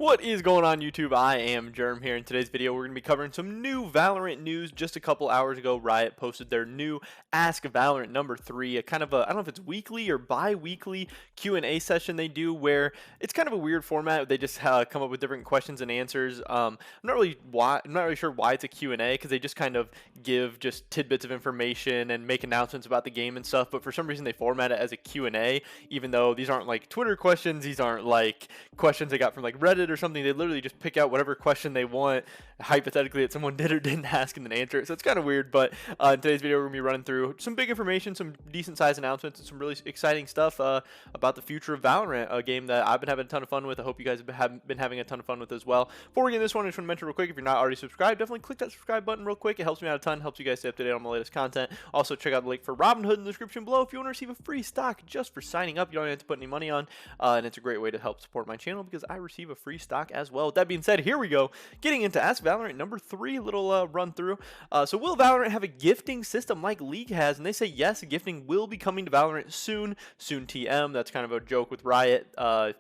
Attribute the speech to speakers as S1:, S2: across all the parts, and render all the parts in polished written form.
S1: What is going on, YouTube? I am Germ here. In today's video, we're going to be covering some new Valorant news. Just a couple hours ago, Riot posted their new Ask Valorant number 3, a kind of a, I don't know if it's weekly or bi-weekly Q&A session they do, where it's kind of a weird format. They just come up with different questions and answers. I'm not really sure why it's a Q&A, because they just kind of give just tidbits of information and make announcements about the game and stuff. But for some reason, they format it as a Q&A, even though these aren't like Twitter questions. These aren't like questions they got from like Reddit or something. They literally just pick out whatever question they want, hypothetically, that someone did or didn't ask and then answer it. So it's kind of weird. But in today's video, we're going to be running through some big information, some decent sized announcements, and some really exciting stuff about the future of Valorant, a game that I've been having a ton of fun with. I hope you guys have been having a ton of fun with as well. Before we get into this one, I just want to mention real quick, if you're not already subscribed, definitely click that subscribe button real quick. It helps me out a ton, helps you guys stay up to date on my latest content. Also, check out the link for Robinhood in the description below if you want to receive a free stock just for signing up. You don't have to put any money on, and it's a great way to help support my channel because I receive a free stock as well. With that being said, here we go. Getting into Ask Valorant number 3, little run through. So will Valorant have a gifting system like League has? And they say yes, gifting will be coming to Valorant soon. Soon TM. That's kind of a joke with Riot.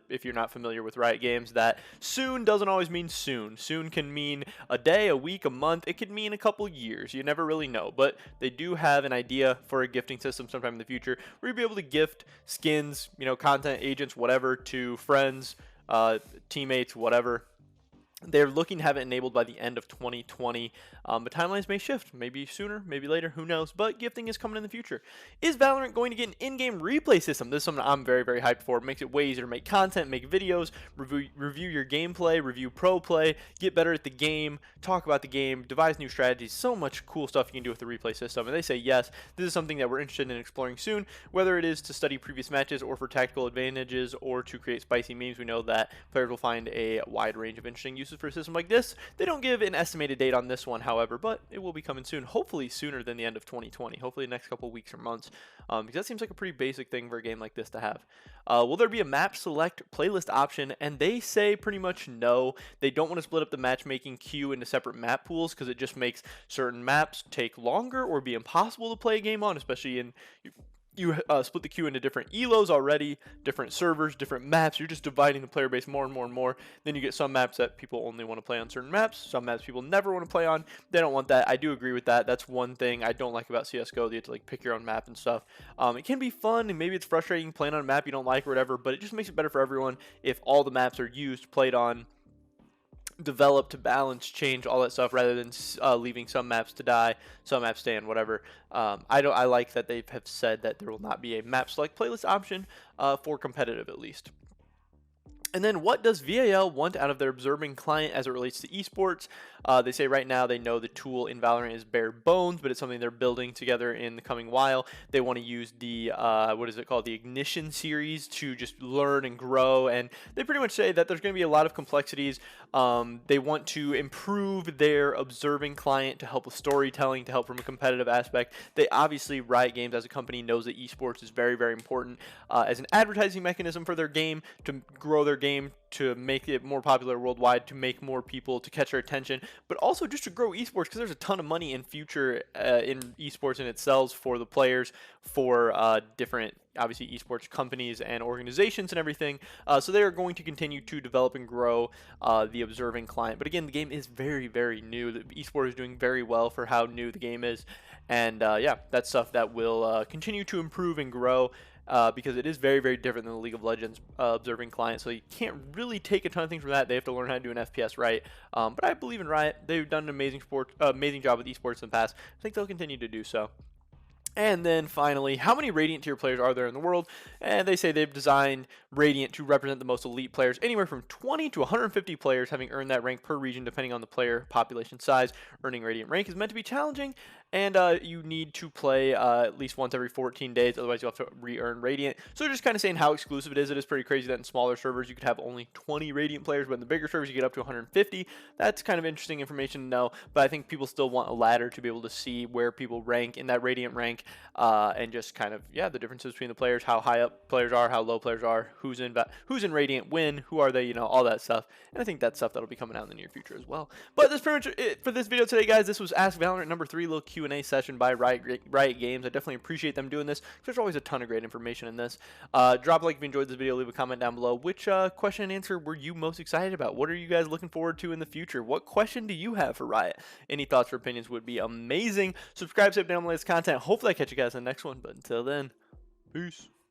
S1: If you're not familiar with Riot games, that soon doesn't always mean soon. Soon can mean a day, a week, a month. It could mean a couple years. You never really know. But they do have an idea for a gifting system sometime in the future where you'll be able to gift skins, content agents, whatever, to friends, teammates, whatever. They're looking to have it enabled by the end of 2020, but timelines may shift, maybe sooner, maybe later, who knows, but gifting is coming in the future. Is Valorant going to get an in-game replay system? This is something I'm very, very hyped for. It makes it way easier to make content, make videos, review your gameplay, review pro play, get better at the game, talk about the game, devise new strategies, so much cool stuff you can do with the replay system, and they say yes, this is something that we're interested in exploring soon, whether it is to study previous matches or for tactical advantages or to create spicy memes. We know that players will find a wide range of interesting uses for a system like this. They don't give an estimated date on this one, however, but it will be coming soon, hopefully sooner than the end of 2020, hopefully the next couple weeks or months, because that seems like a pretty basic thing for a game like this to have. Will there be a map select playlist option? And they say pretty much no. They don't want to split up the matchmaking queue into separate map pools because it just makes certain maps take longer or be impossible to play a game on, especially in you split the queue into different elos already, different servers, different maps. You're just dividing the player base more and more and more. Then you get some maps that people only want to play on certain maps, some maps people never want to play on. They don't want that. I do agree with that. That's one thing I don't like about CSGO. You have to like pick your own map and stuff. It can be fun, and maybe it's frustrating playing on a map you don't like or whatever, but it just makes it better for everyone if all the maps are used, played on, develop, balance, change, all that stuff, rather than leaving some maps to die, some maps stand, whatever. I like that they have said that there will not be a map select playlist option for competitive, at least. And then what does VAL want out of their observing client as it relates to esports? They say right now they know the tool in Valorant is bare bones, but it's something they're building together in the coming while. They want to use the, what is it called, the Ignition series to just learn and grow. And they pretty much say that there's going to be a lot of complexities. They want to improve their observing client to help with storytelling, to help from a competitive aspect. They obviously, Riot Games as a company knows that esports is very, very important as an advertising mechanism for their game, to grow their game, to make it more popular worldwide, to make more people, to catch their attention, but also just to grow esports, because there's a ton of money in future in esports in itself for the players, for different, obviously, esports companies and organizations and everything. So they are going to continue to develop and grow the observing client. But again, the game is very, very new. The esports is doing very well for how new the game is. And yeah, that's stuff that will continue to improve and grow. Because it is very, very different than the League of Legends observing client, so you can't really take a ton of things from that. They have to learn how to do an FPS right. But I believe in Riot. They've done an amazing job with esports in the past. I think they'll continue to do so. And then finally, how many Radiant tier players are there in the world? And they say they've designed Radiant to represent the most elite players, anywhere from 20 to 150 players having earned that rank per region depending on the player population size. Earning Radiant rank is meant to be challenging, and you need to play at least once every 14 days, otherwise you'll have to re-earn Radiant. So they're just kind of saying how exclusive it is. It is pretty crazy that in smaller servers you could have only 20 Radiant players, but in the bigger servers you get up to 150. That's kind of interesting information to know, but I think people still want a ladder to be able to see where people rank in that Radiant rank. and just kind of, yeah, the differences between the players, how high up players are, how low players are, who's in Radiant, when, who are they, all that stuff. And I think that's stuff that'll be coming out in the near future as well. But that's pretty much it for this video today, guys. This was Ask Valorant number 3, little Q&A session by Riot Games. I definitely appreciate them doing this. There's always a ton of great information in this. Drop a like if you enjoyed this video. Leave a comment down below. Which question and answer were you most excited about? What are you guys looking forward to in the future? What question do you have for Riot? Any thoughts or opinions would be amazing. Subscribe, save down the latest content. Hopefully I catch you guys in the next one. But until then, peace.